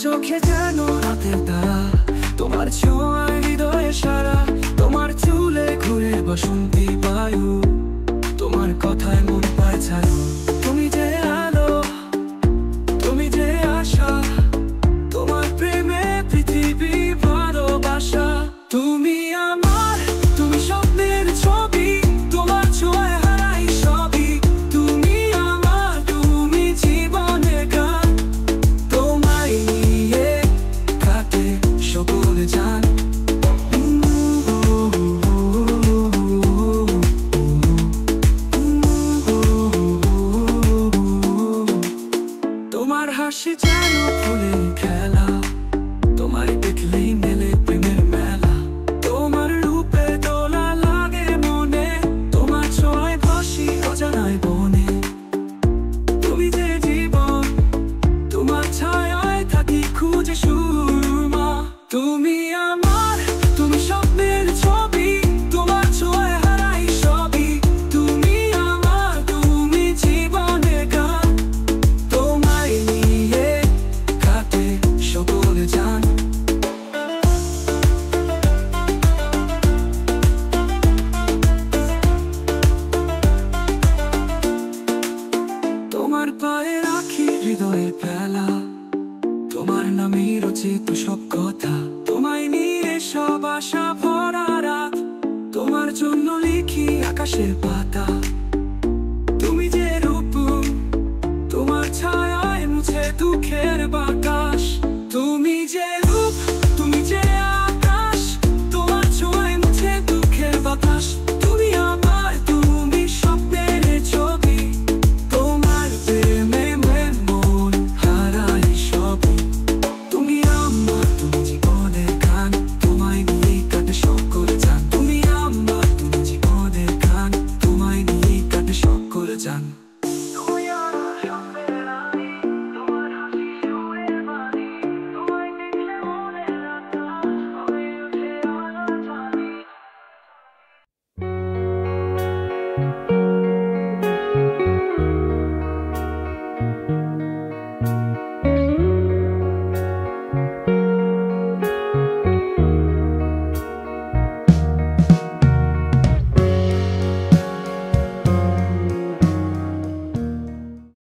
চোখে যেন রাতের তারা, তোমার ছোঁয়ায় হৃদয়ে সারা, তোমার চুলে ঘুরে বসন্তি বায়ু, তোমার কথায় মন পায় ছাড়ু। তুমি যে আলো, তুমি যে আশা, তোমার প্রেমে পৃথিবী ভালোবাসা। তুমি আমার, তুমি স্বপ্নের ছবি, তোমার ছোঁয়ায় হারাই সবই। তুমি আমার, তুমি জীবনে গান, তোমায় নিয়ে কাটে সকল জান। তোমার হাসি যেন ফুলের খেলা, তোমায় দেখলেই মেলে প্রেমের মেলা। তোমার রূপে দোলা লাগে মনে, তোমার ছোঁয়ায় ভাসি অজানায় বনে। তুমি যে জীবন, তোমার ছায়ায় থাকি খুঁজে সুরমা। তুমি আমার, তুমি স্বপ্নের ছবি, তোমার ছোঁয়ায় হারাই সবই। তুমি আমার, তুমি জীবনে গান, তোমায় নিয়ে কাটে সকল জান। তোমার পায়ে রাখি হৃদয়ের পেলা, তোমার নামে রচিত সব কথা। তোমায় নিয়ে সব আশা ভরা রাত, তোমার জন্য লিখি আকাশের পাতা।